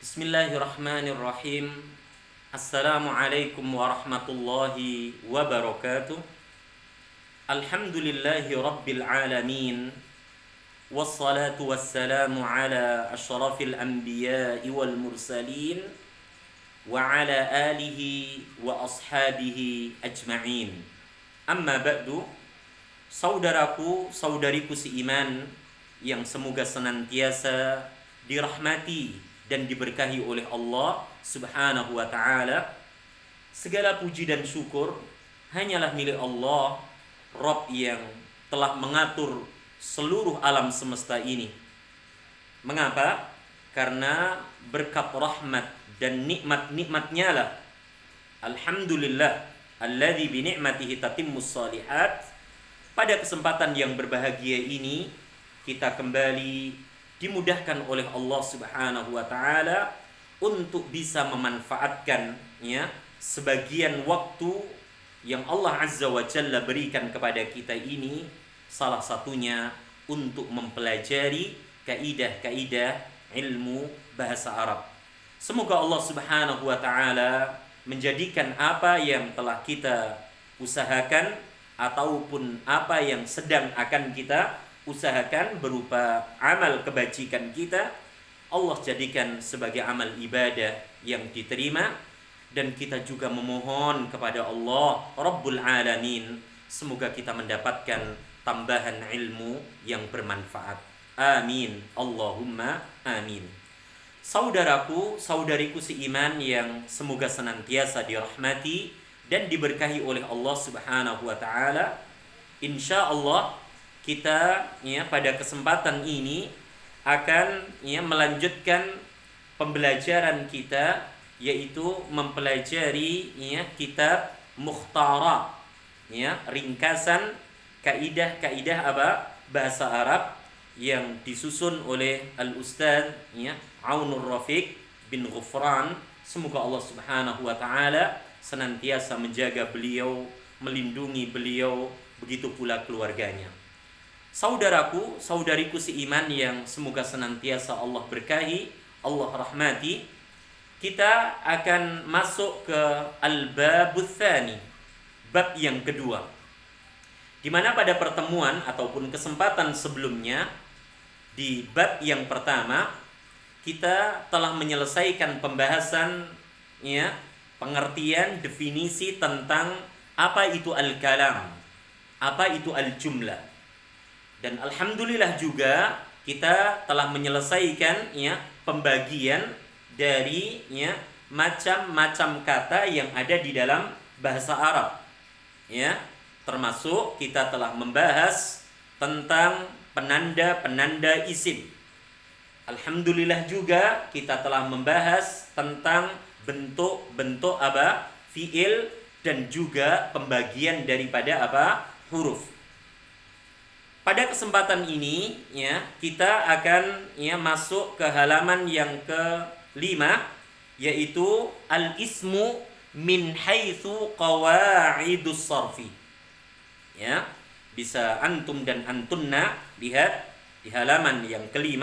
Bismillahirrahmanirrahim. Assalamualaikum warahmatullahi wabarakatuh. Alhamdulillahi rabbil alamin. Wassalatu wassalamu ala asyrafil anbiya'i wal mursalin wa ala alihi wa ashabihi ajma'in. Amma ba'du. Saudaraku, saudariku seiman yang semoga senantiasa dirahmati dan diberkahi oleh Allah Subhanahu wa ta'ala. Segala puji dan syukur hanyalah milik Allah, Rabb yang telah mengatur seluruh alam semesta ini. Mengapa? Karena berkat rahmat dan nikmat-nikmatnya lah, alhamdulillah alladzi bi ni'matihi tatimmus shalihat. Pada kesempatan yang berbahagia ini kita kembali dimudahkan oleh Allah Subhanahu wa ta'ala untuk bisa memanfaatkan sebagian waktu yang Allah Azza wa Jalla berikan kepada kita ini, salah satunya untuk mempelajari kaidah-kaidah ilmu bahasa Arab. Semoga Allah Subhanahu wa ta'ala menjadikan apa yang telah kita usahakan ataupun apa yang sedang akan kita usahakan berupa amal kebajikan kita, Allah jadikan sebagai amal ibadah yang diterima. Dan kita juga memohon kepada Allah Rabbul Alamin, semoga kita mendapatkan tambahan ilmu yang bermanfaat. Amin. Allahumma amin. Saudaraku, saudariku seiman yang semoga senantiasa dirahmati dan diberkahi oleh Allah Subhanahu wa ta'ala. Insyaallah kita pada kesempatan ini akan melanjutkan pembelajaran kita, yaitu mempelajari kitab Mukhtarat, ringkasan kaidah-kaidah bahasa Arab yang disusun oleh Al-Ustaz Aunur Rafiq bin Ghufran. Semoga Allah Subhanahu wa ta'ala senantiasa menjaga beliau, melindungi beliau, begitu pula keluarganya. Saudaraku, saudariku seiman yang semoga senantiasa Allah berkahi, Allah rahmati, kita akan masuk ke al-babul tsani, bab yang kedua. Di mana pada pertemuan ataupun kesempatan sebelumnya di bab yang pertama kita telah menyelesaikan pembahasan pengertian definisi tentang apa itu al-kalam, apa itu al-jumlah. Dan alhamdulillah juga kita telah menyelesaikan pembagian dari macam-macam kata yang ada di dalam bahasa Arab. Termasuk kita telah membahas tentang penanda-penanda isim. Alhamdulillah juga kita telah membahas tentang bentuk-bentuk fiil dan juga pembagian daripada huruf. Pada kesempatan ini kita akan masuk ke halaman yang ke-5, yaitu al-ismu min haitsu qawaidus sarfi. Bisa antum dan antunna lihat di halaman yang ke-5,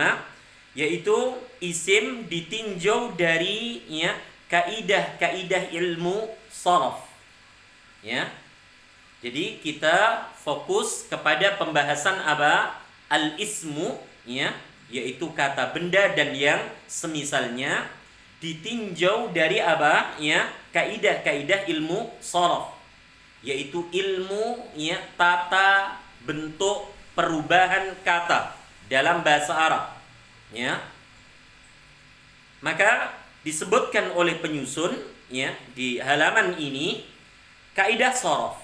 yaitu isim ditinjau dari kaidah-kaidah ilmu sarf. Jadi kita fokus kepada pembahasan al-ismu, yaitu kata benda dan yang semisalnya, ditinjau dari kaidah-kaidah ilmu sharaf, yaitu ilmu tata bentuk perubahan kata dalam bahasa Arab. Maka disebutkan oleh penyusun di halaman ini kaidah sharaf,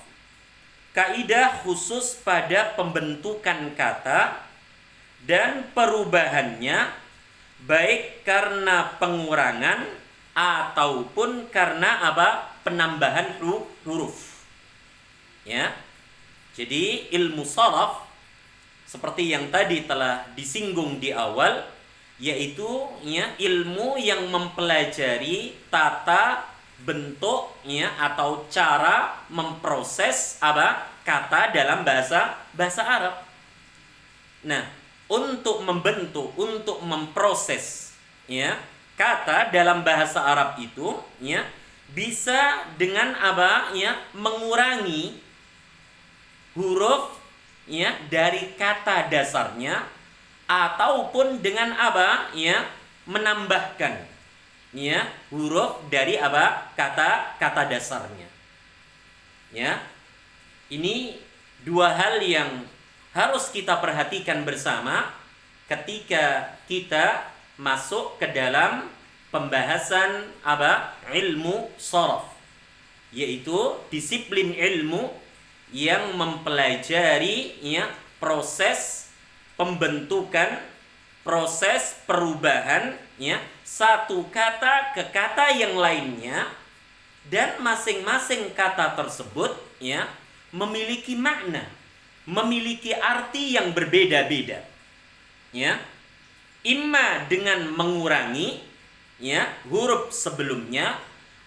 kaidah khusus pada pembentukan kata dan perubahannya, baik karena pengurangan ataupun karena penambahan huruf. Jadi ilmu sharaf seperti yang tadi telah disinggung di awal, yaitu ilmu yang mempelajari tata bentuk atau cara memproses kata dalam bahasa Arab. Nah, untuk membentuk, untuk memproses kata dalam bahasa Arab itu ya bisa dengan apa ya mengurangi huruf ya dari kata dasarnya ataupun dengan apa ya menambahkan ya huruf dari apa kata dasarnya. Ya. Ini dua hal yang harus kita perhatikan bersama ketika kita masuk ke dalam pembahasan apa ilmu sharaf, yaitu disiplin ilmu yang mempelajari ya proses pembentukan, proses perubahan ya satu kata ke kata yang lainnya, dan masing-masing kata tersebut ya memiliki makna, memiliki arti yang berbeda-beda. Ya. Imma dengan mengurangi ya huruf sebelumnya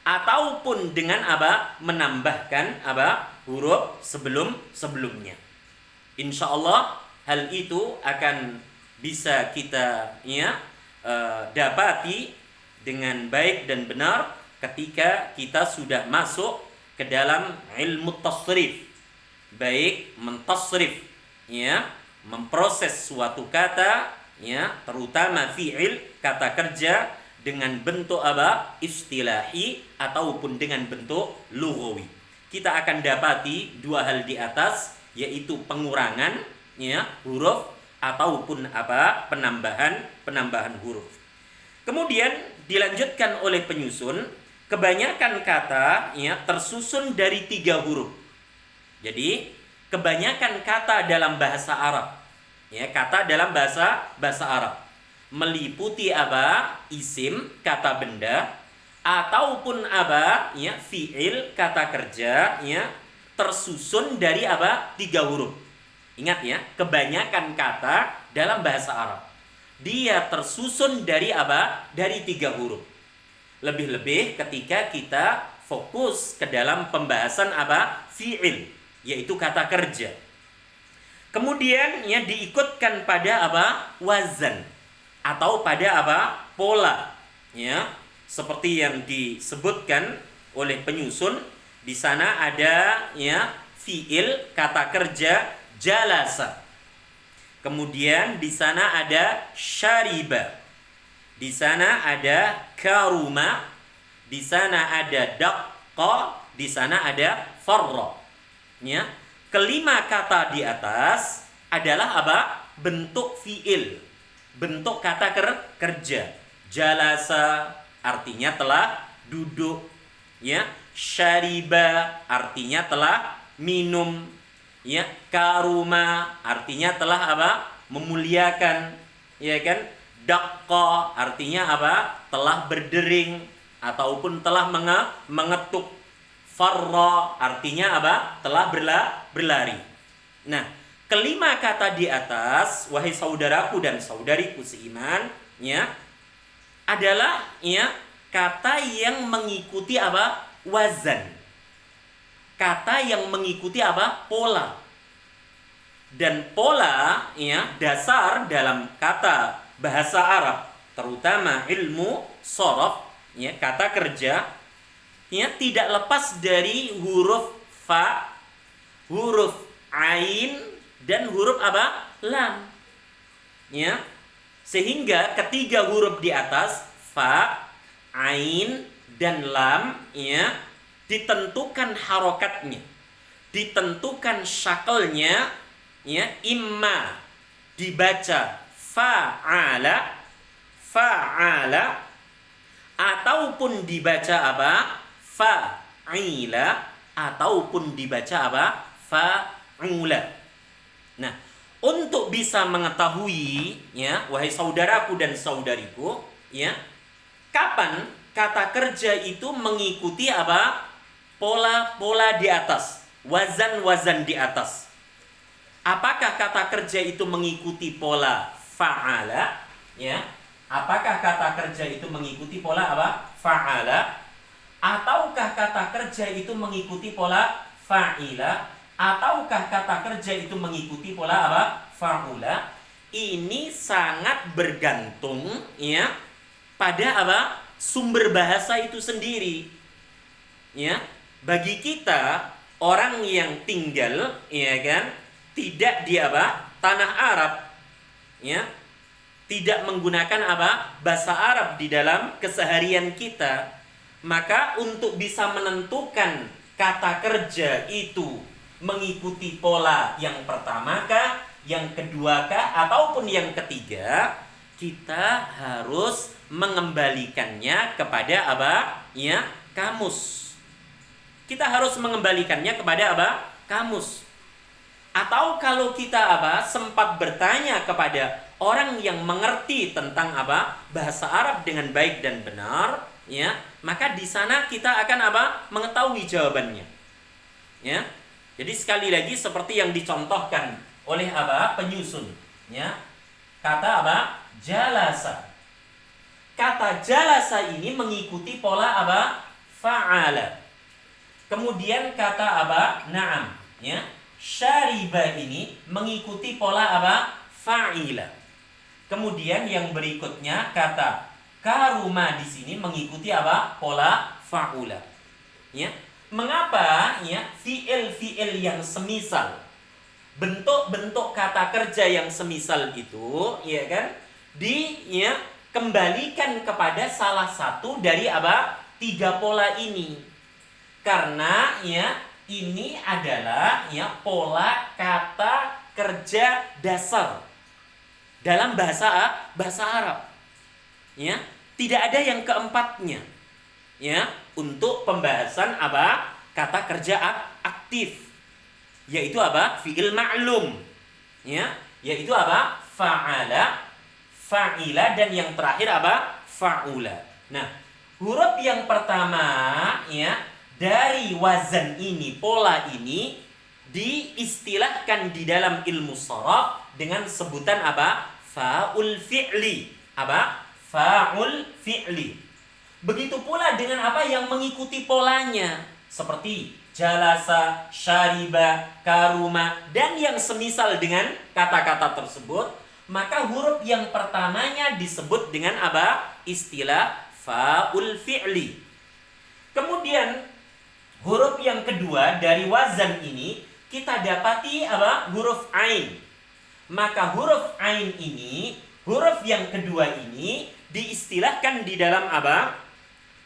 ataupun dengan apa menambahkan apa huruf sebelumnya. Insya Allah hal itu akan bisa kita ya dapati dengan baik dan benar ketika kita sudah masuk ke dalam ilmu tasrif, baik mentasrif ya memproses suatu kata ya terutama fi'il kata kerja dengan bentuk apa istilahi ataupun dengan bentuk lughawi. Kita akan dapati dua hal di atas, yaitu pengurangan ya huruf ataupun apa penambahan huruf. Kemudian dilanjutkan oleh penyusun, kebanyakan kata ya tersusun dari 3 huruf. Jadi kebanyakan kata dalam bahasa Arab ya kata dalam bahasa Arab meliputi apa isim kata benda ataupun apa ya fiil kata kerja ya tersusun dari apa 3 huruf. Ingat ya, kebanyakan kata dalam bahasa Arab dia tersusun dari apa dari 3 huruf. Lebih-lebih ketika kita fokus ke dalam pembahasan apa fiil, yaitu kata kerja. Kemudian ya diikutkan pada apa wazan atau pada apa pola ya seperti yang disebutkan oleh penyusun. Di sana ada ya fiil kata kerja jalasa, kemudian di sana ada syariba, di sana ada karuma, di sana ada daqqa, di sana ada farra ya. Kelima kata di atas adalah apa? Bentuk fiil, bentuk kata kerja. Jalasa artinya telah duduk, ya. Syariba artinya telah minum, ya. Karuma artinya telah apa? Memuliakan, ya kan? Daqqa artinya apa? Telah berdering ataupun telah mengetuk. Farra artinya apa? Telah berlari. Nah, kelima kata di atas, wahai saudaraku dan saudariku seiman, ya, adalah ya kata yang mengikuti apa? Wazan. Kata yang mengikuti apa? Pola. Dan pola ya dasar dalam kata bahasa Arab, terutama ilmu sharaf, ya, kata kerja, ya, tidak lepas dari huruf fa, huruf ain, dan huruf apa? Lam. Ya. Sehingga ketiga huruf di atas fa, ain, dan lam ya ditentukan harokatnya, ditentukan syakalnya, ya, imma dibaca fa'ala, fa'ala, ataupun dibaca apa? Fa'ila, ataupun dibaca apa? Fa'ula. Nah, untuk bisa mengetahui, ya, wahai saudaraku dan saudariku, ya, kapan kata kerja itu mengikuti apa? Pola-pola di atas, wazan-wazan di atas. Apakah kata kerja itu mengikuti pola fa'ala, ya? Apakah kata kerja itu mengikuti pola apa? Fa'ala. Ataukah kata kerja itu mengikuti pola fa'ila? Ataukah kata kerja itu mengikuti pola apa? Fa'ula. Ini sangat bergantung, ya, pada apa? Sumber bahasa itu sendiri. Ya, bagi kita orang yang tinggal, ya kan, tidak di apa? Tanah Arab, ya, tidak menggunakan apa? Bahasa Arab di dalam keseharian kita, maka untuk bisa menentukan kata kerja itu mengikuti pola yang pertama kah, yang kedua kah, ataupun yang ketiga, kita harus mengembalikannya kepada apa? Ya, kamus. Kita harus mengembalikannya kepada apa? Kamus. Atau kalau kita apa? Sempat bertanya kepada orang yang mengerti tentang apa? Bahasa Arab dengan baik dan benar, ya, maka di sana kita akan apa? Mengetahui jawabannya. Ya. Jadi sekali lagi seperti yang dicontohkan oleh apa? Penyusun, ya. Kata apa? Jalasa. Kata jalasa ini mengikuti pola apa? Fa'ala. Kemudian kata apa? Na'am, ya. Syariba ini mengikuti pola apa? Fa'ila. Kemudian yang berikutnya kata karuma di sini mengikuti apa? Pola fa'ula. Ya. Mengapa ya fi'il-fi'il yang semisal, bentuk-bentuk kata kerja yang semisal itu, ya kan, kembalikan kepada salah satu dari apa? 3 pola ini. Karena ya ini adalah ya pola kata kerja dasar dalam bahasa Arab. Ya, tidak ada yang keempatnya. Ya, untuk pembahasan apa? Kata kerja aktif. Yaitu apa? Fi'il ma'lum. Ya, yaitu apa? Fa'ala, fa'ila, dan yang terakhir apa? Fa'ula. Nah, huruf yang pertama ya dari wazan ini, pola ini diistilahkan di dalam ilmu sharaf dengan sebutan apa? Fa'ul fi'li. Apa? Fa'ul fi'li. Begitu pula dengan apa yang mengikuti polanya, seperti jalasa, syariba, karuma, dan yang semisal dengan kata-kata tersebut, maka huruf yang pertamanya disebut dengan apa? Istilah fa'ul fi'li. Kemudian huruf yang kedua dari wazan ini kita dapati apa? Huruf ain. Maka huruf ain ini, huruf yang kedua ini diistilahkan di dalam apa?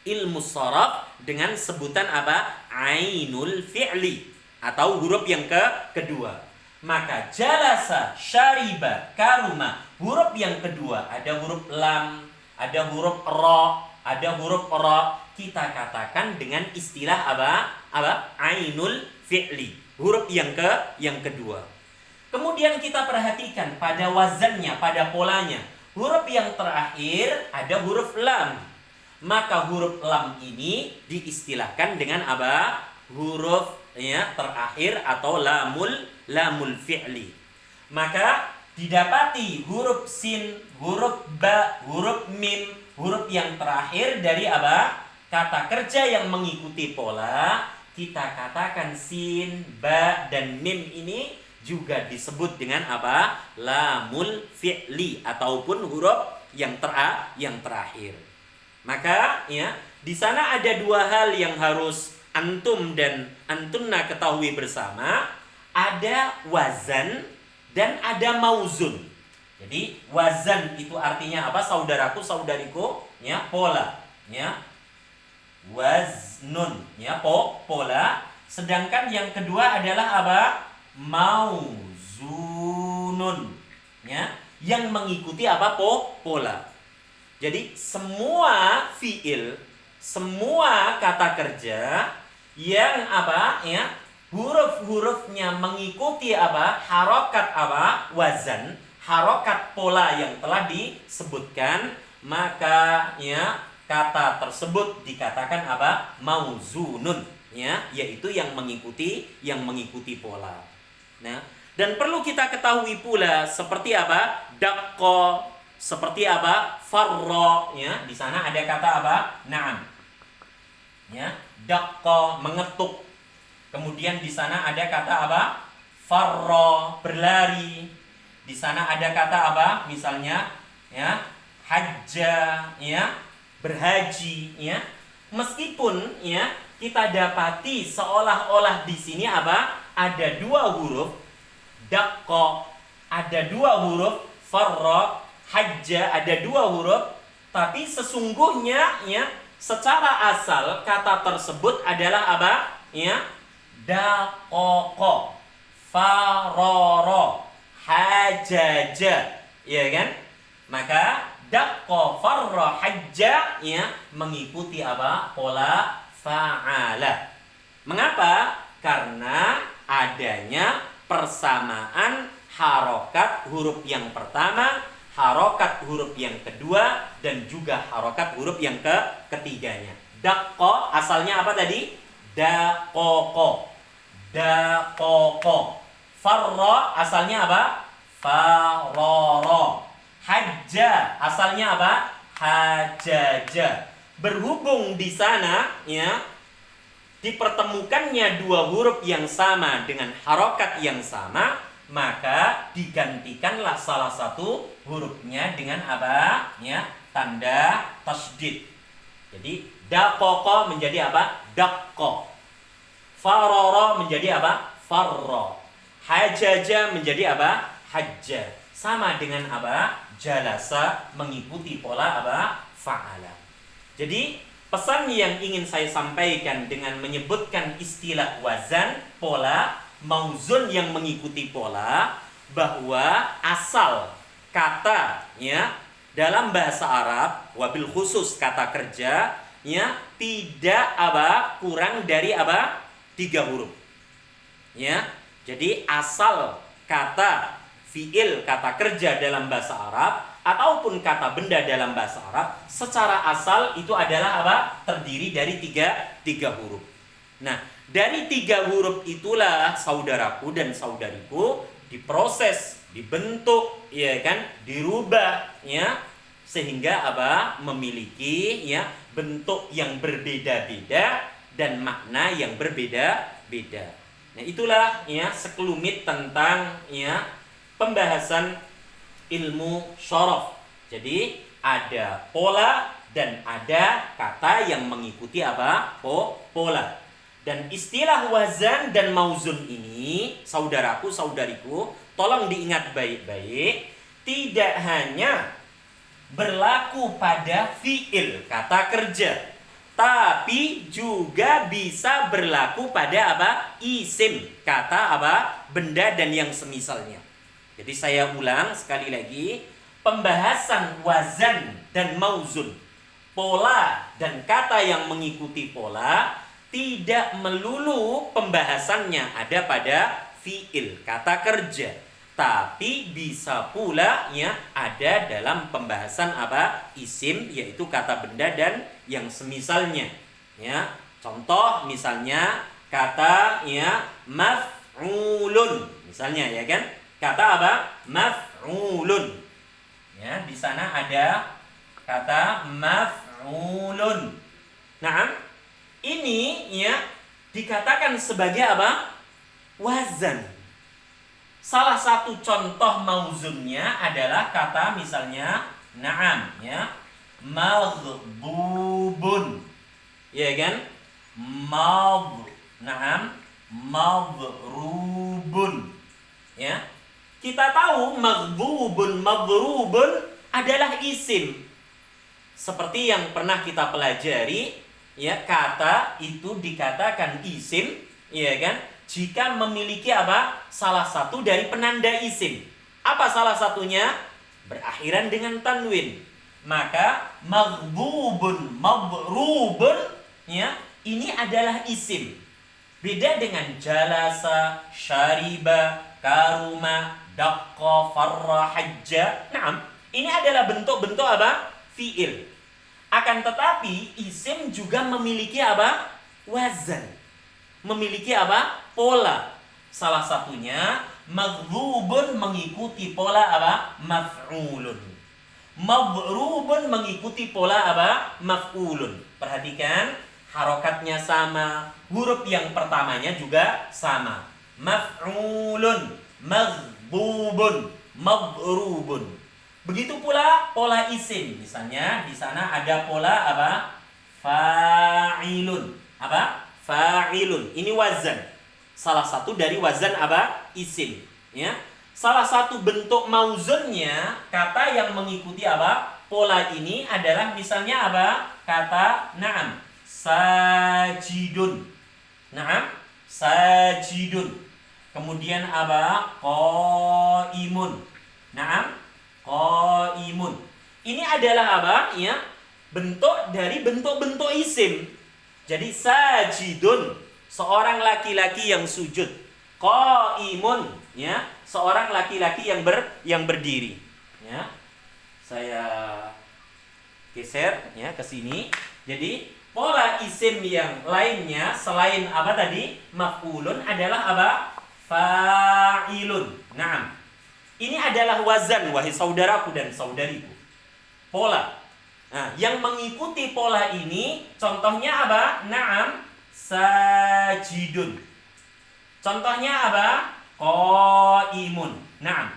Ilmu sharaf dengan sebutan apa? Ainul fi'li, atau huruf yang kedua. Maka jalasa, syariba, karuma, huruf yang kedua ada huruf lam, ada huruf ra, ada huruf ra, kita katakan dengan istilah apa? Ainul fi'li, huruf yang kedua. Kemudian kita perhatikan pada wazannya, pada polanya, huruf yang terakhir ada huruf lam. Maka huruf lam ini diistilahkan dengan apa? Huruf ya terakhir atau lamul fi'li. Maka didapati huruf sin, huruf ba, huruf mim, huruf yang terakhir dari apa? Kata kerja yang mengikuti pola, kita katakan sin, ba, dan mim ini juga disebut dengan apa? Lamul fi'li ataupun huruf yang terakhir. Maka ya, di sana ada 2 hal yang harus antum dan antunna ketahui bersama. Ada wazan dan ada mauzun. Jadi wazan itu artinya apa? Saudaraku, saudariku, ya, pola, ya. Waznun, ya, pola. Sedangkan yang kedua adalah apa? Mauzunun, ya, yang mengikuti apa? Pola. Jadi semua fiil, semua kata kerja yang apa? Ya, huruf-hurufnya mengikuti apa? Harokat apa? Wazan, harokat pola yang telah disebutkan, maka ya kata tersebut dikatakan apa? Mauzunun, ya, yaitu yang mengikuti pola. Nah, dan perlu kita ketahui pula seperti apa? Dakko, seperti apa? Farro, ya. Di sana ada kata apa? Na'am. Ya, dakko, mengetuk. Kemudian di sana ada kata apa? Farro, berlari. Di sana ada kata apa? Misalnya, ya, hajja, ya, berhaji, ya. Meskipun ya kita dapati seolah-olah di sini apa? Ada dua huruf daqqa, ada dua huruf farra, hajja, ada dua huruf, tapi sesungguhnya ya secara asal kata tersebut adalah apa? Ya, daqqa, farara, hajaja, ya kan? Maka daqqa, farra, hajja ya mengikuti apa? Pola fa'ala. Mengapa? Karena adanya persamaan harokat huruf yang pertama, harokat huruf yang kedua, dan juga harokat huruf yang ketiganya. Daqqa asalnya apa tadi? Daqqa. Daqqa. Farra asalnya apa? Farara. Hajja asalnya apa? Hajaja. Berhubung di sana ya dipertemukannya dua huruf yang sama dengan harokat yang sama, maka digantikanlah salah satu hurufnya dengan apa? Ya, tanda tasydid. Jadi daqqa menjadi apa? Daqqa. Farara menjadi apa? Farra. Hajaja menjadi apa? Hajja. Sama dengan apa? Jalasa mengikuti pola apa? Fa'ala. Jadi pesan yang ingin saya sampaikan dengan menyebutkan istilah wazan, pola, mauzun yang mengikuti pola, bahwa asal kata ya dalam bahasa Arab, wabil khusus kata kerja ya tidak apa kurang dari apa? 3 huruf. Ya. Jadi asal kata fiil, kata kerja dalam bahasa Arab ataupun kata benda dalam bahasa Arab secara asal itu adalah apa? Terdiri dari tiga huruf. Nah, dari 3 huruf itulah saudaraku dan saudariku diproses, dibentuk, ya kan, dirubah, ya, sehingga apa? Memiliki ya bentuk yang berbeda-beda dan makna yang berbeda-beda. Nah, itulah ya sekelumit tentang ya pembahasan ilmu syaraf. Jadi ada pola dan ada kata yang mengikuti apa? Pola. Dan istilah wazan dan mauzun ini, saudaraku, saudariku, tolong diingat baik-baik, tidak hanya berlaku pada fiil, kata kerja, tapi juga bisa berlaku pada apa? Isim, kata apa? Benda dan yang semisalnya. Jadi saya ulang sekali lagi, pembahasan wazan dan mauzun, pola dan kata yang mengikuti pola, tidak melulu pembahasannya ada pada fiil, kata kerja, tapi bisa pula ya ada dalam pembahasan apa? Isim, yaitu kata benda dan yang semisalnya. Ya, contoh misalnya kata ya maf'ulun, misalnya ya kan? Kata apa? Maf'ulun. Ya, di sana ada kata maf'ulun. Nah, ini ya dikatakan sebagai apa? Wazan. Salah satu contoh mauzunnya adalah kata misalnya na'am, ya. Maghdubun. Ya kan? Na'am, maghrubun. Ya. Kita tahu maghdubun, maghrubun adalah isim. Seperti yang pernah kita pelajari, ya, kata itu dikatakan isim, ya kan? Jika memiliki apa? Salah satu dari penanda isim. Apa salah satunya? Berakhiran dengan tanwin. Maka maghdubun, maghrubun, ya, ini adalah isim. Beda dengan jalasa, syariba, karuma, daqqa, farra, hajja. Nah, ini adalah bentuk-bentuk apa? Fiil. Akan tetapi isim juga memiliki apa? Wazan. Memiliki apa? Pola. Salah satunya maghdubun mengikuti pola apa? Maf'ulun. Maghrubun mengikuti pola apa? Maf'ulun. Perhatikan, harokatnya sama, huruf yang pertamanya juga sama. Maf'ulun, maghdubun, maghrubun. Begitu pula pola isim. Misalnya di sana ada pola apa? Fa'ilun. Apa? Fa'ilun. Ini wazan. Salah satu dari wazan apa? Isim. Ya. Salah satu bentuk mauzunnya, kata yang mengikuti apa? Pola ini adalah misalnya apa? Kata na'am. Sajidun. Na'am. Sajidun. Kemudian apa? Qaimun. Na'am. Qaimun. Ini adalah apa? Ya, bentuk dari bentuk-bentuk isim. Jadi sajidun, seorang laki-laki yang sujud. Qaimun, ya, seorang laki-laki yang berdiri. Ya. Saya geser ya ke sini. Jadi pola isim yang lainnya selain apa tadi? Maf'ulun adalah apa? Fa'ilun. Naam. Ini adalah wazan, wahai saudaraku dan saudariku. Pola. Nah, yang mengikuti pola ini contohnya apa? Naam, sajidun. Contohnya apa? Qaimun. Naam,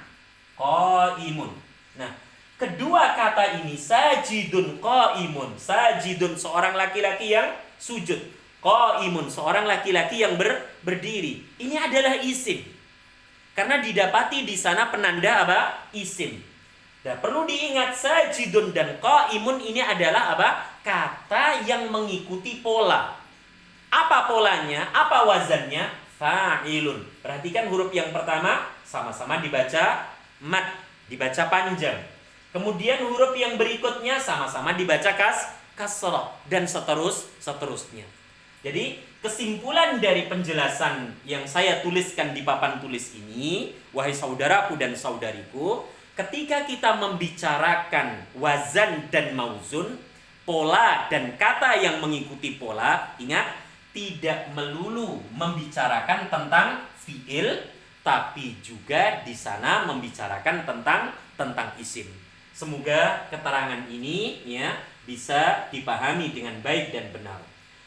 qaimun. Nah, kedua kata ini sajidun, qaimun. Sajidun seorang laki-laki yang sujud. Qaimun seorang laki-laki yang berdiri. Ini adalah isim. Karena didapati di sana penanda apa? Isim. Nah, perlu diingat sajidun dan qaimun ini adalah apa? Kata yang mengikuti pola. Apa polanya? Apa wazannya? Fa'ilun. Perhatikan huruf yang pertama sama-sama dibaca mat, dibaca panjang. Kemudian huruf yang berikutnya sama-sama dibaca kasrah dan seterusnya. Jadi kesimpulan dari penjelasan yang saya tuliskan di papan tulis ini, wahai saudaraku dan saudariku, ketika kita membicarakan wazan dan mauzun, pola dan kata yang mengikuti pola, ingat, tidak melulu membicarakan tentang fiil, tapi juga di sana membicarakan tentang isim. Semoga keterangan ini ya bisa dipahami dengan baik dan benar.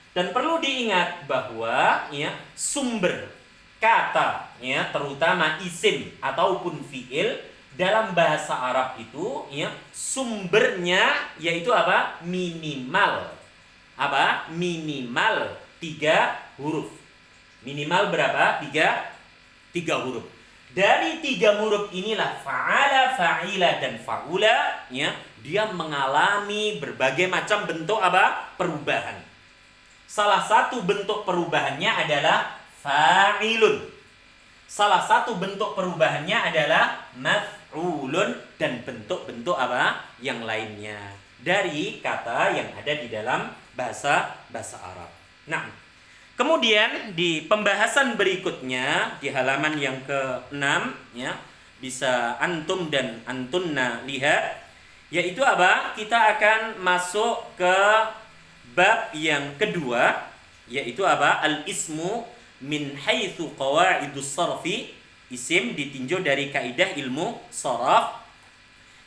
Dan perlu diingat bahwa ya sumber kata ya terutama isim ataupun fiil dalam bahasa Arab itu ya sumbernya yaitu apa? Minimal. Apa? Minimal 3 huruf. Minimal berapa? 3 huruf. Dari 3 huruf inilah fa'ala, fa'ila dan fa'ula ya dia mengalami berbagai macam bentuk apa? Perubahan. Salah satu bentuk perubahannya adalah fa'ilun. Salah satu bentuk perubahannya adalah maf'ulun dan bentuk-bentuk apa? Yang lainnya dari kata yang ada di dalam bahasa Arab. Nah, kemudian di pembahasan berikutnya di halaman yang ke-6 ya, bisa antum dan antunna lihat yaitu apa? Kita akan masuk ke bab yang kedua yaitu apa? Al-ismu min haitsu qawaidus sarfi. Isim ditinjau dari kaidah ilmu sharaf.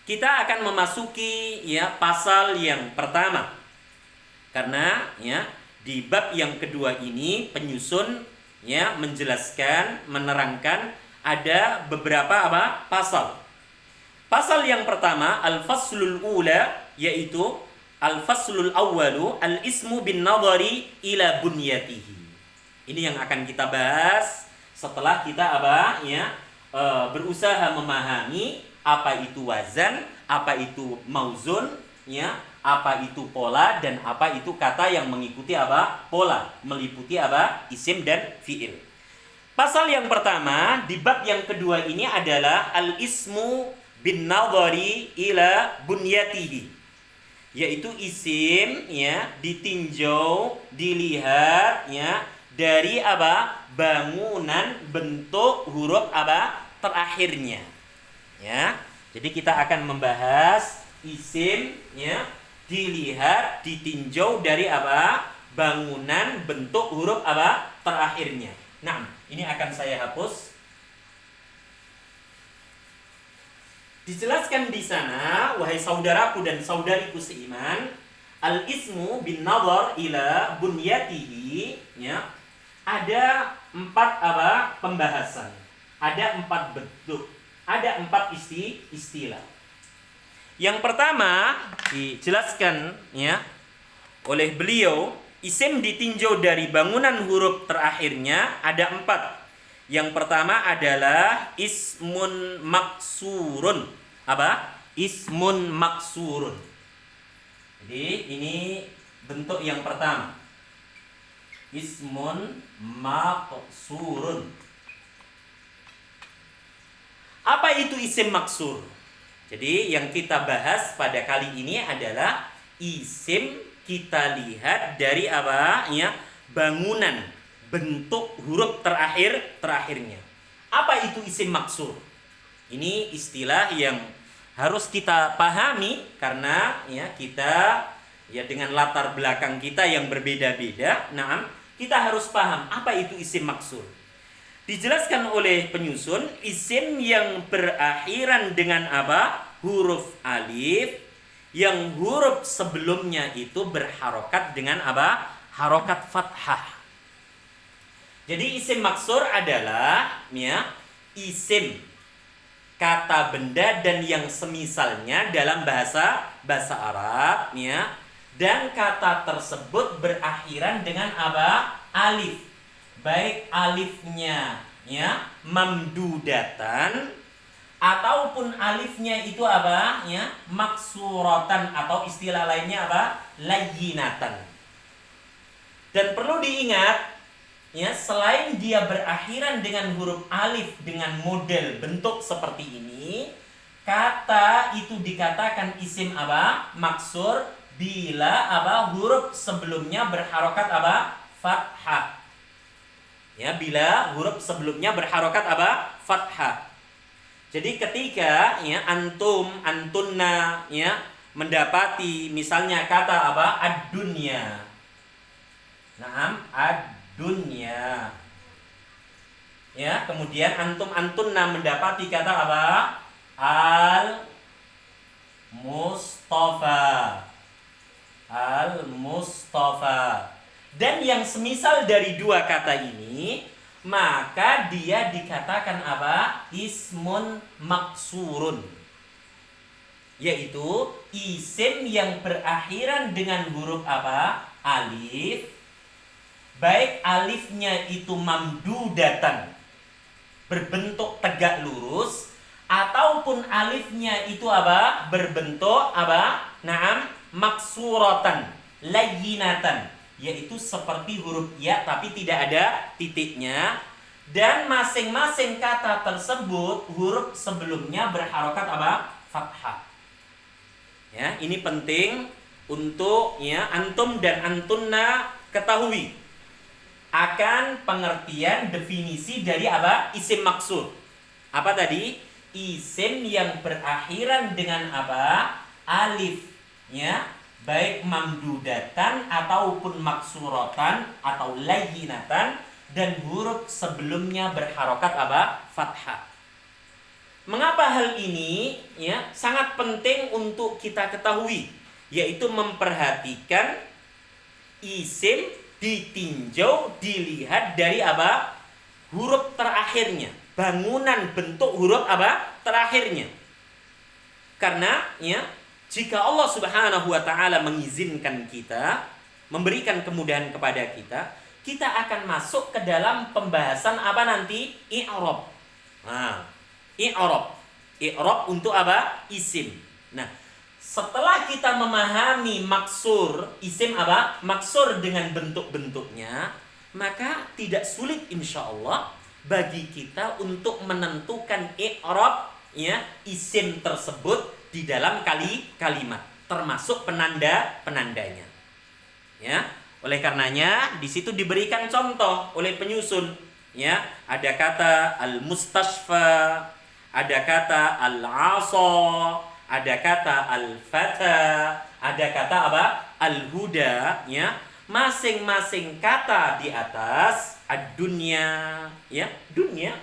Kita akan memasuki ya pasal yang pertama. Karena ya di bab yang kedua ini penyusun ya menjelaskan, menerangkan ada beberapa apa? Pasal. Pasal yang pertama al-faslul ula yaitu al-faslul awwalu al-ismu bin nadhari ila bunyatihi. Ini yang akan kita bahas setelah kita apa ya berusaha memahami apa itu wazan, apa itu mauzun ya, apa itu pola dan apa itu kata yang mengikuti apa? Pola, meliputi apa? Isim dan fiil. Pasal yang pertama di bab yang kedua ini adalah al-ismu bin nadhari ila bunyatihi. Yaitu isim ya ditinjau, dilihat ya dari apa? Bangunan bentuk huruf apa? Terakhirnya. Ya. Jadi kita akan membahas isim ya dilihat, ditinjau dari apa? Bangunan bentuk huruf apa? Terakhirnya. Nah, ini akan saya hapus. Dijelaskan di sana, wahai saudaraku dan saudariku seiman, al-ismu bin nadhar ila bunyatihi ya. Ada 4 apa? Pembahasan. Ada 4 bentuk. Ada 4 istilah. Yang pertama dijelaskan ya oleh beliau, isim ditinjau dari bangunan huruf terakhirnya ada 4. Yang pertama adalah ismun maksurun. Apa? Ismun maksurun. Jadi ini bentuk yang pertama. Ismun maksurun. Apa itu isim maksur? Jadi yang kita bahas pada kali ini adalah isim kita lihat dari apa? Ya, bangunan, bentuk huruf terakhirnya. Apa itu isim maksur? Ini istilah yang harus kita pahami karena ya kita ya dengan latar belakang kita yang berbeda-beda. Nah, kita harus paham apa itu isim maksur. Dijelaskan oleh penyusun, isim yang berakhiran dengan apa? Huruf alif, yang huruf sebelumnya itu berharokat dengan apa? Harokat fathah. Jadi isim maksur adalah ya, isim, kata benda dan yang semisalnya dalam bahasa Arab ya, dan kata tersebut berakhiran dengan apa? Alif. Baik alifnya ya mamdudatan ataupun alifnya itu apa ya maksuratan atau istilah lainnya apa layyinatan. Dan perlu diingat ya, selain dia berakhiran dengan huruf alif dengan model bentuk seperti ini, kata itu dikatakan isim apa maksur bila apa huruf sebelumnya berharokat apa fathah. Ya, bila huruf sebelumnya berharokat apa? Fathah. Jadi ketika ya antum, antunna ya mendapati misalnya kata apa? Ad-dunya. Naam, ad-dunya. Ya, kemudian antum, antunna mendapati kata apa? Al-Mustafa. Al-Mustafa. Dan yang semisal dari dua kata ini, maka dia dikatakan apa? Ismun maksurun. Yaitu isim yang berakhiran dengan huruf apa? Alif. Baik alifnya itu mamdudatan, berbentuk tegak lurus, ataupun alifnya itu apa? Berbentuk apa? Naam, maksuratan, layyinatan, yaitu seperti huruf ya tapi tidak ada titiknya, dan masing-masing kata tersebut huruf sebelumnya berharokat apa? Fathah. Ya, ini penting untuk ya antum dan antunna ketahui akan pengertian definisi dari apa? Isim maksur. Apa tadi? Isim yang berakhiran dengan apa? Alif, ya. Baik mamdudatan ataupun maksuratan atau layyinatan, dan huruf sebelumnya berharokat apa? Fathah. Mengapa hal ini ya sangat penting untuk kita ketahui, yaitu memperhatikan isim ditinjau, dilihat dari apa? Huruf terakhirnya, bangunan bentuk huruf apa? Terakhirnya. Karena ya jika Allah Subhanahu wa taala mengizinkan kita, memberikan kemudahan kepada kita, kita akan masuk ke dalam pembahasan apa nanti? I'rab. Nah, i'rab. I'rab untuk apa? Isim. Nah, setelah kita memahami maksur, isim apa? Maksur dengan bentuk-bentuknya, maka tidak sulit insyaallah bagi kita untuk menentukan i'rab ya isim tersebut di dalam kalimat, termasuk penanda-penandanya. Ya, oleh karenanya di situ diberikan contoh oleh penyusun. Ya, ada kata al-mustashfa, ada kata al-asa, ada kata al-fata, ada kata apa? Al-huda. Ya, masing-masing kata di atas ad-dunya, ya, dunia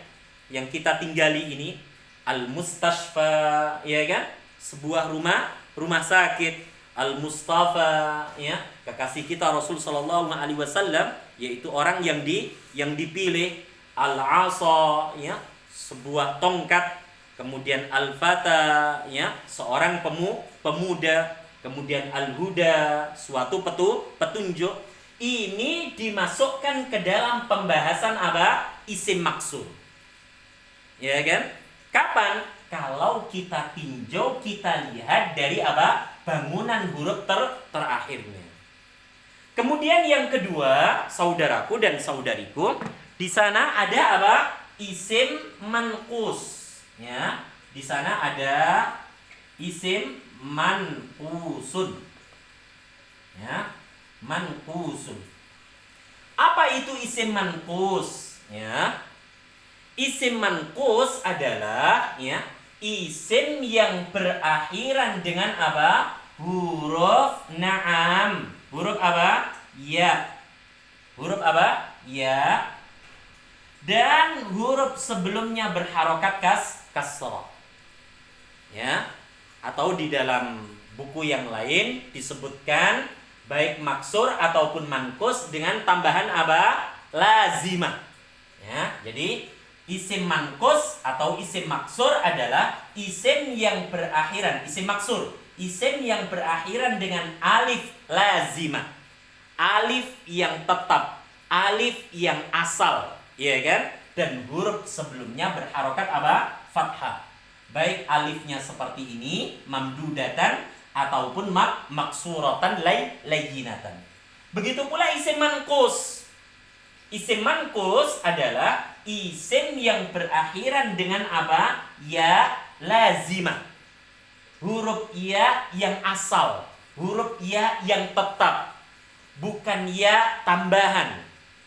yang kita tinggali ini, al-mustashfa, ya kan? Sebuah rumah sakit. Al-Mustafa, ya, kekasih kita Rasul sallallahu alaihi wasallam, yaitu orang yang dipilih. Al-Asa, ya, sebuah tongkat. kemudian al-fata, ya, seorang pemuda, kemudian al-huda, suatu petunjuk. Ini dimasukkan ke dalam pembahasan apa? Isim maksur. Ya kan? Kapan? Kalau kita tinjau, kita lihat dari apa? Bangunan huruf terakhirnya. Kemudian yang kedua, saudaraku dan saudariku, di sana ada apa? Isim manqus. Ya, di sana ada isim manqusun. Ya, manqusun. Apa itu isim manqus? Ya. Isim manqus adalah, ya, isim yang berakhiran dengan apa? Huruf na'am. Huruf apa? Ya. Huruf apa? Ya. Dan huruf sebelumnya berharokat kasrah. Ya. Atau di dalam buku yang lain disebutkan baik maksur ataupun manqus dengan tambahan apa? Lazimah. Ya, jadi isim manqus atau isim maksur adalah isim yang berakhiran, isim maksur, isim yang berakhiran dengan alif lazimah. Alif yang tetap, alif yang asal, ya kan? Dan huruf sebelumnya berharokat apa? Fathah. Baik alifnya seperti ini, mamdudatan ataupun maksuratan layyinatan. Begitu pula isim manqus. Isim manqus adalah isim yang berakhiran dengan apa? Ya lazimah. Huruf ya yang asal, huruf ya yang tetap. Bukan ya tambahan,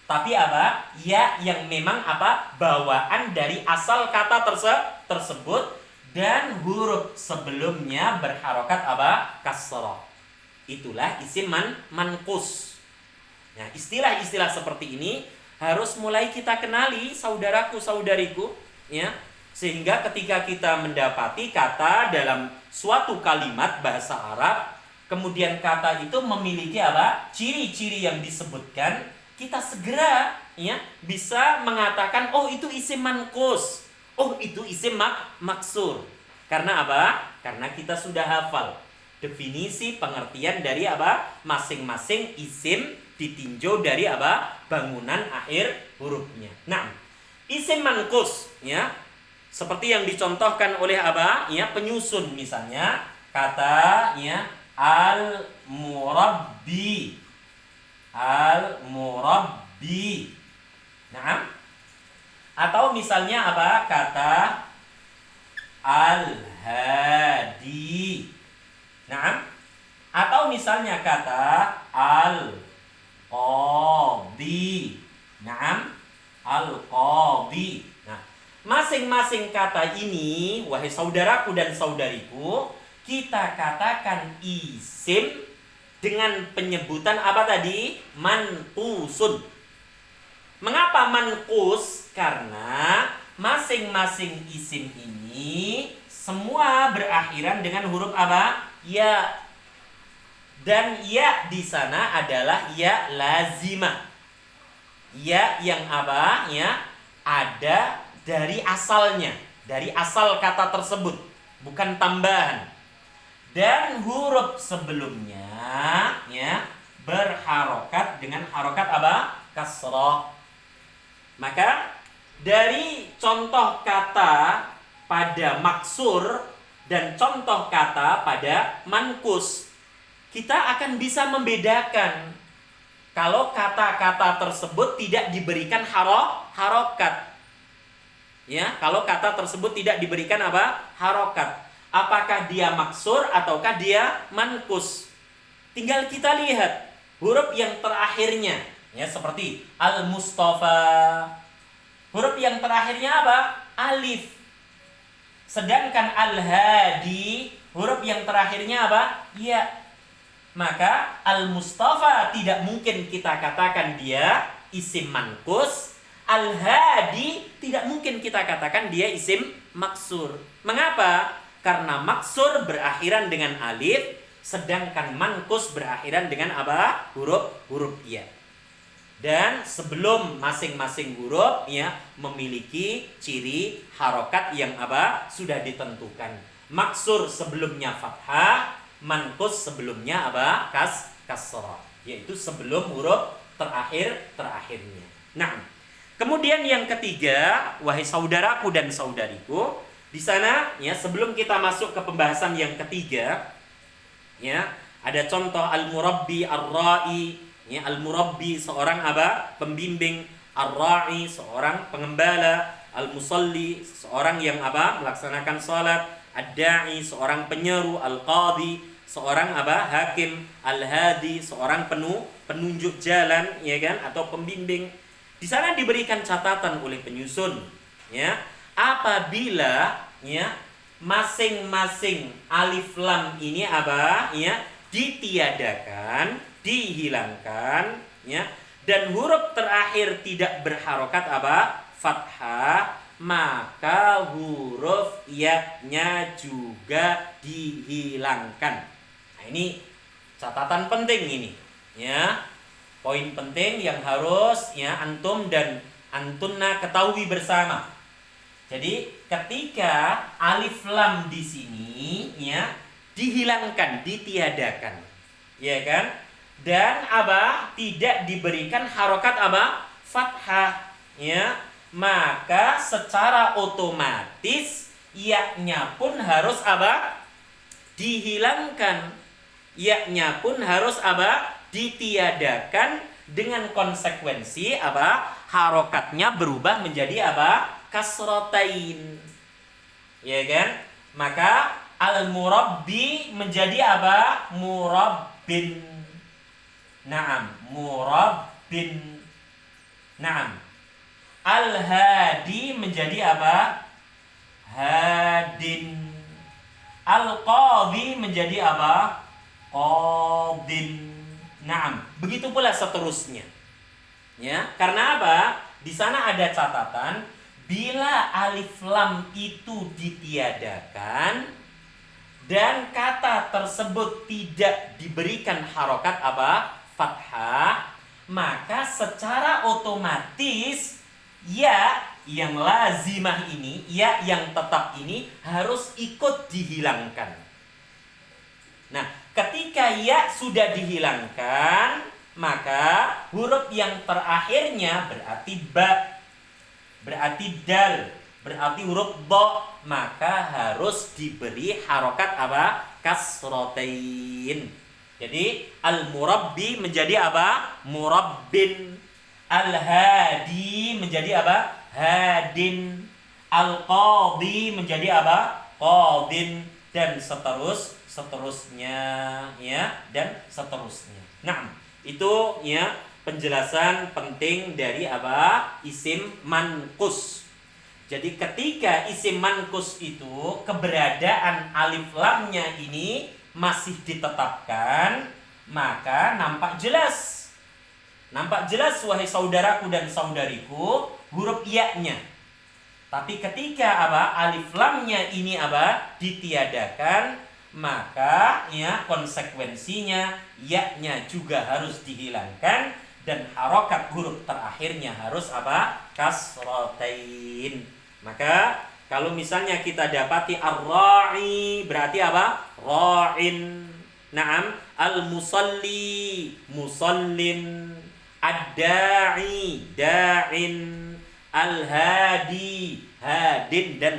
tapi apa? Ya yang memang apa? Bawaan dari asal kata tersebut dan huruf sebelumnya berharokat apa? Kasrah. Itulah isim manqus. Nah, istilah-istilah seperti ini harus mulai kita kenali, saudaraku saudariku, ya. Sehingga ketika kita mendapati kata dalam suatu kalimat bahasa Arab, kemudian kata itu memiliki apa? Ciri-ciri yang disebutkan, kita segera, ya, bisa mengatakan, oh itu isim manqus, oh itu isim maksur. Karena apa? Karena kita sudah hafal definisi pengertian dari apa? Masing-masing isim ditinjau dari apa? Bangunan akhir hurufnya. Nah, isim manqus, ya, seperti yang dicontohkan oleh apa? Ya, penyusun misalnya kata, ya, al-murabbi. Al-murabbi. Nah, atau misalnya apa? Kata al-hadi. Nah, atau misalnya kata al-qadhi. Nah, al-qadhi. Nah, masing-masing kata ini, wahai saudaraku dan saudariku, kita katakan isim dengan penyebutan apa tadi? Manqusun. Mengapa manqus? Karena masing-masing isim ini semua berakhiran dengan huruf apa? Ya. Dan ya di sana adalah ya lazimah. Ya yang apa? Ya, ada dari asalnya, dari asal kata tersebut, bukan tambahan. Dan huruf sebelumnya, ya, berharokat dengan harokat apa? Kasrah. Maka dari contoh kata pada maksur dan contoh kata pada manqus, kita akan bisa membedakan kalau kata-kata tersebut tidak diberikan harokat. Ya, kalau kata tersebut tidak diberikan apa? Harokat. Apakah dia maksur ataukah dia manqus? Tinggal kita lihat huruf yang terakhirnya, ya, seperti al-mustafa. Huruf yang terakhirnya apa? Alif. Sedangkan al-hadi, huruf yang terakhirnya apa? Ya. Maka al-mustafa tidak mungkin kita katakan dia isim manqus. Al-hadi tidak mungkin kita katakan dia isim maksur. Mengapa? Karena maksur berakhiran dengan alif, sedangkan manqus berakhiran dengan apa? Huruf ya. Dan sebelum masing-masing huruf ya memiliki ciri harokat yang apa? Sudah ditentukan. Maksur sebelumnya fathah, mankus sebelumnya apa? Kasrah. Yaitu sebelum huruf terakhirnya. Nah, kemudian yang ketiga, wahai saudaraku dan saudariku, di sana ya sebelum kita masuk ke pembahasan yang ketiga, ya ada contoh al-murabbi ar-ra'i, ya al-murabbi seorang apa? Pembimbing, ar-ra'i seorang pengembala, al-musalli seorang yang apa? Melaksanakan salat, ad-da'i seorang penyeru, al-qadhi seorang apa? Hakim, al-hadi seorang penunjuk jalan, ya kan? Atau pembimbing. Di sana diberikan catatan oleh penyusun, ya. Apabila ya masing-masing alif lam ini apa? Ya, ditiadakan, dihilangkan, ya. Dan huruf terakhir tidak berharokat apa? Fathah, maka huruf ya-nya juga dihilangkan. Nah, ini catatan penting ini, ya. Poin penting yang harus ya antum dan antunna ketahui bersama. Jadi ketika alif lam di sini ya dihilangkan, ditiadakan, ya kan? Dan apa? Tidak diberikan harokat apa? Fathah, ya. Maka secara otomatis ya-nya pun harus apa? Dihilangkan. Ya-nya pun harus apa? Ditiadakan, dengan konsekuensi apa? Harokatnya berubah menjadi apa? Kasrotain, ya kan? Maka al-murabbi menjadi apa? Murabbin. Naam, murabbin. Naam. Al-hadi menjadi apa? Hadin. Al-qadhi menjadi apa? Qadin. Naam, begitu pula seterusnya. Ya, karena apa? Di sana ada catatan, bila alif lam itu ditiadakan dan kata tersebut tidak diberikan harokat apa? Fathah, maka secara otomatis ya yang lazimah ini, ya yang tetap ini harus ikut dihilangkan. Nah, ketika ya sudah dihilangkan, maka huruf yang terakhirnya berarti ba, berarti dal, berarti huruf do, maka harus diberi harokat apa? Kasrotain. Jadi al-murabbi menjadi apa? Murabbin. Al-hadi menjadi apa? Hadin. Al-qadhi menjadi apa? Qadin. Dan seterusnya, ya, dan seterusnya. Nah, itu ya penjelasan penting dari apa? Isim manqus. Jadi ketika isim manqus itu keberadaan alif lamnya ini masih ditetapkan, maka nampak jelas. Nampak jelas wahai saudaraku dan saudariku huruf ya-nya. Tapi ketika apa? Alif lamnya ini apa? Ditiadakan, maka ya konsekuensinya ya-nya juga harus dihilangkan dan harokat huruf terakhirnya harus apa? Kasrotain. Maka kalau misalnya kita dapati ar-ra'i berarti apa? Ra'in. Naam, al-musalli, musallin, ad-da'i, da'in, al-hadi, hadin, dan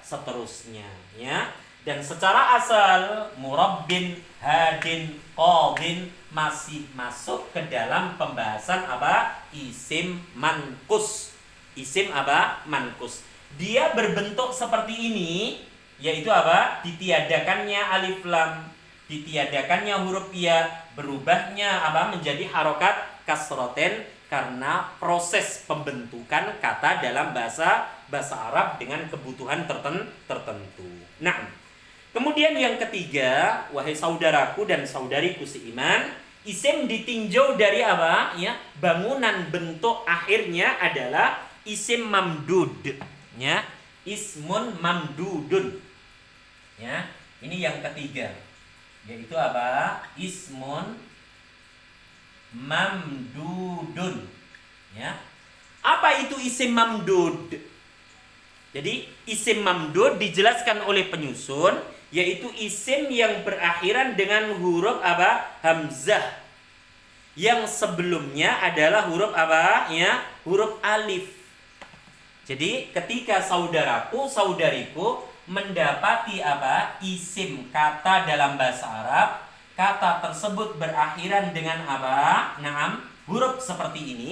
seterusnya, ya. Dan secara asal murabbin, hadin, qadin masih masuk ke dalam pembahasan apa? Isim manqus. Isim apa? Manqus. Dia berbentuk seperti ini, yaitu apa? Ditiadakannya alif lam, ditiadakannya huruf ya, berubahnya apa? Menjadi harokat kasroten karena proses pembentukan kata dalam bahasa Arab dengan kebutuhan tertentu. Nah, kemudian yang ketiga, wahai saudaraku dan saudariku seiman, isim ditinjau dari apa? Ya, bangunan bentuk akhirnya adalah isim mamdud, ya, ismun mamdudun. Ya, ini yang ketiga, yaitu apa? Ismun mamdudun. Ya. Apa itu isim mamdud? Jadi isim mamdud dijelaskan oleh penyusun, yaitu isim yang berakhiran dengan huruf apa? Hamzah. Yang sebelumnya adalah huruf apa? Ya, huruf alif. Jadi ketika saudaraku, saudariku mendapati apa? Isim kata dalam bahasa Arab, kata tersebut berakhiran dengan apa? Naam, huruf seperti ini.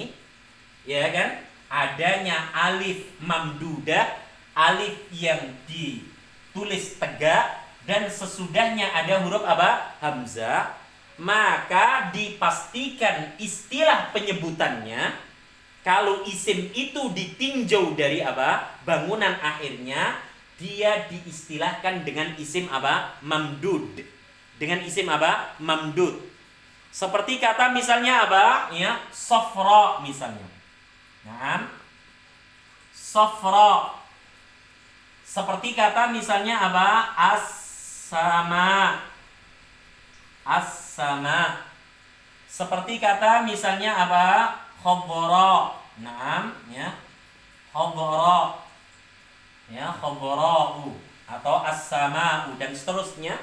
Ya kan? Adanya alif mamdudah, alif yang ditulis tegak, dan sesudahnya ada huruf apa? Hamzah. Maka dipastikan istilah penyebutannya, kalau isim itu ditinjau dari apa? Bangunan akhirnya, dia diistilahkan dengan isim apa? Mamdud. Dengan isim apa? Mamdud. Seperti kata misalnya apa? Ya, sofra misalnya. Nah, sofra. Seperti kata misalnya apa? As-sama. As-sama. Seperti kata misalnya apa? Khabara. Naam, ya. Khabara. Ya, khabara'u atau as-sama'u dan seterusnya.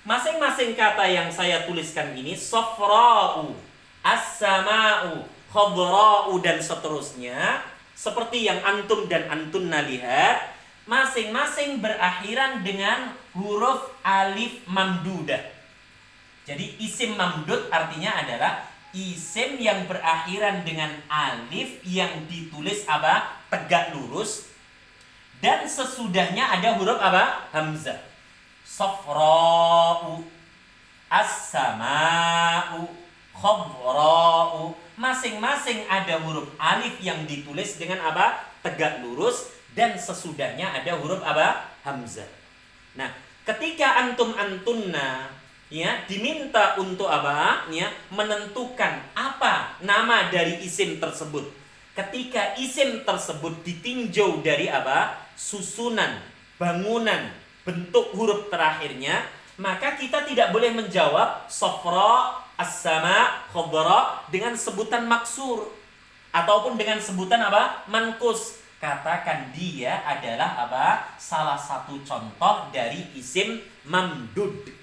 Masing-masing kata yang saya tuliskan ini, sofra'u, as-sama'u, khabara'u dan seterusnya, seperti yang antum dan antunna lihat, masing-masing berakhiran dengan huruf alif mamdudah. Jadi isim mamdud artinya adalah isim yang berakhiran dengan alif yang ditulis apa? Tegak lurus, dan sesudahnya ada huruf apa? Hamzah. Safra'u, as-sama'u, khabra'u. Masing-masing ada huruf alif yang ditulis dengan apa? Tegak lurus, dan sesudahnya ada huruf apa? Hamzah. Nah, ketika antum-antunna ya diminta untuk apa? Ya, menentukan apa nama dari isim tersebut. Ketika isim tersebut ditinjau dari apa? Susunan, bangunan, bentuk huruf terakhirnya, maka kita tidak boleh menjawab sofra, as-sama, khadra dengan sebutan maksur ataupun dengan sebutan apa? Mankus. Katakan dia adalah apa? Salah satu contoh dari isim mamdud.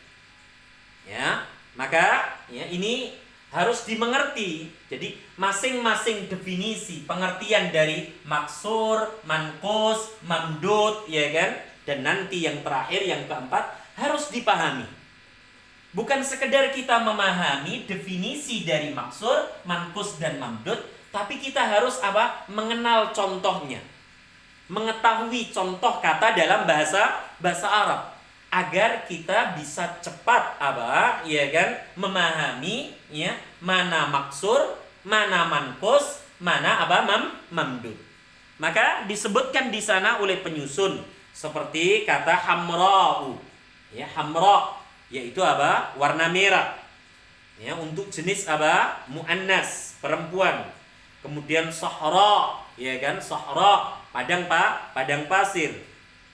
Ya, maka ya ini harus dimengerti. Jadi masing-masing definisi pengertian dari maksur, mankus, mamdud, ya kan? Dan nanti yang terakhir, yang keempat, harus dipahami. Bukan sekedar kita memahami definisi dari maksur, mankus, dan mamdud, tapi kita harus apa? Mengenal contohnya. Mengetahui contoh kata dalam bahasa Arab, agar kita bisa cepat apa? Ya kan? Memahami ya, mana maksur, mana mankus, mana apa? Mamdud. Maka disebutkan di sana oleh penyusun seperti kata hamra'u. Ya, hamra yaitu apa? Warna merah. Ya, untuk jenis apa? Muannas, perempuan. Kemudian sahra, ya kan? Sahra, padang pasir.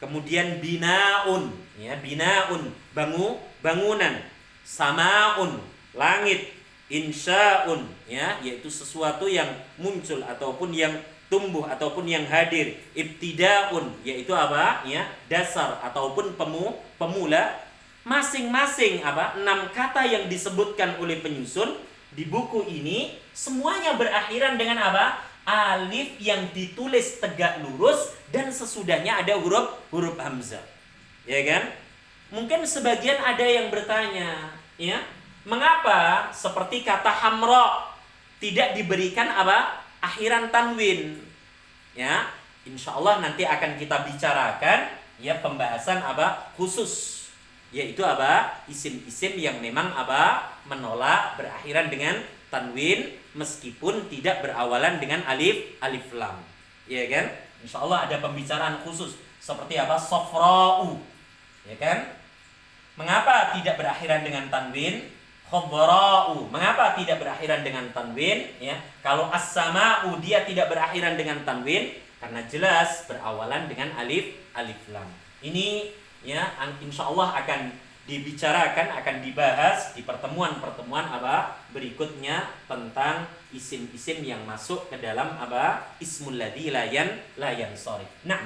Kemudian binaun, ya, binaun, bangunan. Samaun, langit. Insya'un, ya, yaitu sesuatu yang muncul ataupun yang tumbuh ataupun yang hadir. Ibtidaun, yaitu apa? Ya, dasar ataupun pemula. Masing-masing apa? 6 kata yang disebutkan oleh penyusun di buku ini semuanya berakhiran dengan apa? Alif yang ditulis tegak lurus dan sesudahnya ada huruf hamzah. Ya kan? Mungkin sebagian ada yang bertanya, ya, mengapa seperti kata hamra tidak diberikan apa? Akhiran tanwin. Ya, insyaallah nanti akan kita bicarakan ya pembahasan apa? Khusus, yaitu apa? Isim-isim yang memang apa? Menolak berakhiran dengan tanwin meskipun tidak berawalan dengan alif lam. Ya kan? Insyaallah ada pembicaraan khusus seperti apa? Sofra'u. Ya kan? Mengapa tidak berakhiran dengan tanwin? Khabara'u. Mengapa tidak berakhiran dengan tanwin? Ya, kalau as-sama'u dia tidak berakhiran dengan tanwin karena jelas berawalan dengan alif lam. Ini ya insyaallah akan dibicarakan, akan dibahas di pertemuan-pertemuan apa berikutnya tentang isim-isim yang masuk ke dalam apa? Ismul ladzi la yansharif. Nah,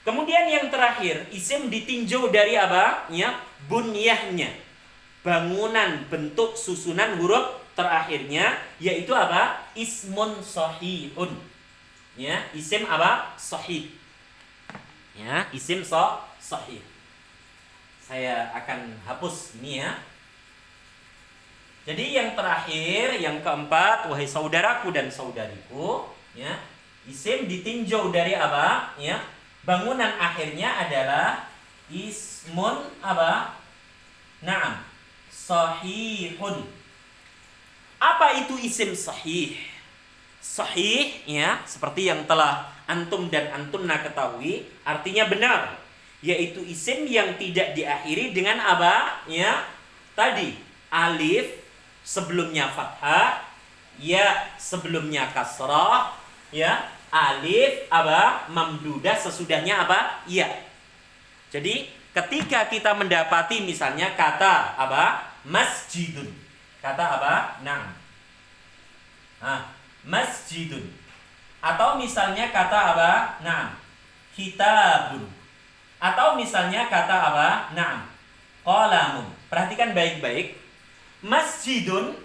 kemudian yang terakhir, isim ditinjau dari apa? Ya, bunyahnya. Bangunan, bentuk, susunan huruf terakhirnya, yaitu apa? Ismun sahihun. Ya, isim apa? Sahih. Ya, isim sahih. Saya akan hapus ini ya. Jadi yang terakhir, yang keempat, wahai saudaraku dan saudariku, ya, isim ditinjau dari apa? Ya, bangunan akhirnya adalah ismun apa? Naam, sahihun. Apa itu isim sahih? Sahih, ya, seperti yang telah antum dan antunna ketahui, artinya benar, yaitu isim yang tidak diakhiri dengan apa? Ya, tadi alif sebelumnya fathah, ya sebelumnya kasrah, ya alif apa? Mamdudah sesudahnya apa? Ya. Jadi ketika kita mendapati misalnya kata apa? Masjidun. Kata apa? Nah, masjidun. Atau misalnya kata apa? Nah, kitabun. Atau misalnya kata apa? Nah, qalamun. Perhatikan baik-baik. Masjidun,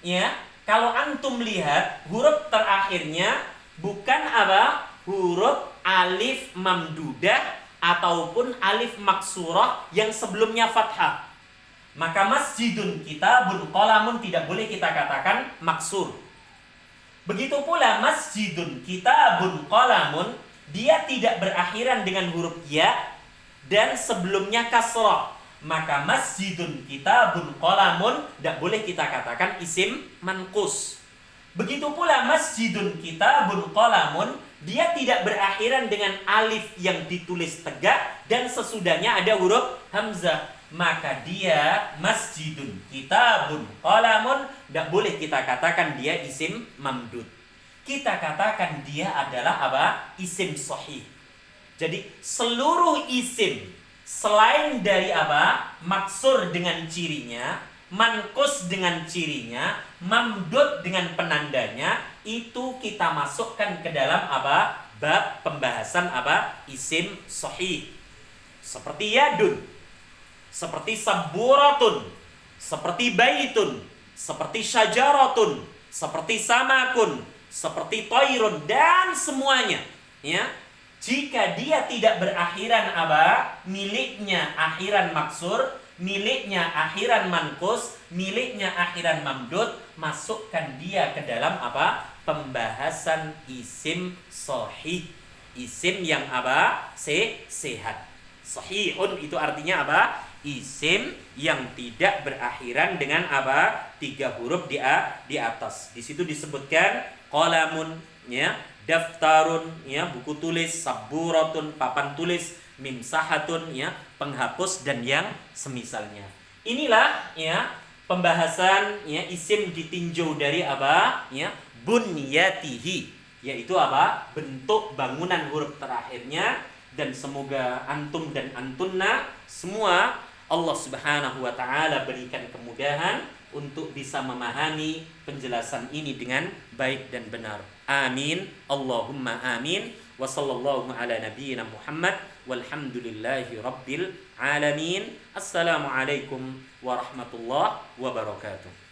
ya, kalau antum lihat huruf terakhirnya bukan apa? Huruf alif mamdudah ataupun alif maksurah yang sebelumnya fathah. Maka masjidun kitabun qalamun tidak boleh kita katakan maksur. Begitu pula masjidun kitabun qalamun, dia tidak berakhiran dengan huruf ya dan sebelumnya kasrah. Maka masjidun kitabun qalamun tidak boleh kita katakan isim manqus. Begitu pula masjidun kitabun qalamun, dia tidak berakhiran dengan alif yang ditulis tegak dan sesudahnya ada huruf hamzah. Maka dia masjidun kitabun qalamun, tidak boleh kita katakan dia isim mamdud. Kita katakan dia adalah apa? Isim sahih. Jadi seluruh isim selain dari apa? Maksur dengan cirinya, manqus dengan cirinya, mamdud dengan penandanya, itu kita masukkan ke dalam apa? Bab pembahasan apa? Isim sahih. Seperti yadun, seperti saburatun, seperti baitun, seperti syajaratun, seperti samakun, seperti toirun, dan semuanya, ya. Jika dia tidak berakhiran apa? Miliknya akhiran maksur, miliknya akhiran manqus, miliknya akhiran mamdud, masukkan dia ke dalam apa? Pembahasan isim sahih. Isim yang apa? Sehat. Sahihun itu artinya apa? Isim yang tidak berakhiran dengan apa? 3 huruf di atas. Di situ disebutkan qalamun, ya, daftarun, ya, buku tulis, saburatun, papan tulis, mimsahatun, ya, penghapus, dan yang semisalnya. Inilah, ya, pembahasan, ya, isim ditinjau dari apa? Ya, bunyatihi, yaitu apa? Bentuk bangunan huruf terakhirnya. Dan semoga antum dan antunna semua Allah Subhanahu wa taala berikan kemudahan untuk bisa memahami penjelasan ini dengan baik dan benar. Amin. Allahumma amin. Wa sallallahu ala nabiyyina Muhammad walhamdulillahi rabbil alamin. Assalamualaikum warahmatullahi wabarakatuh.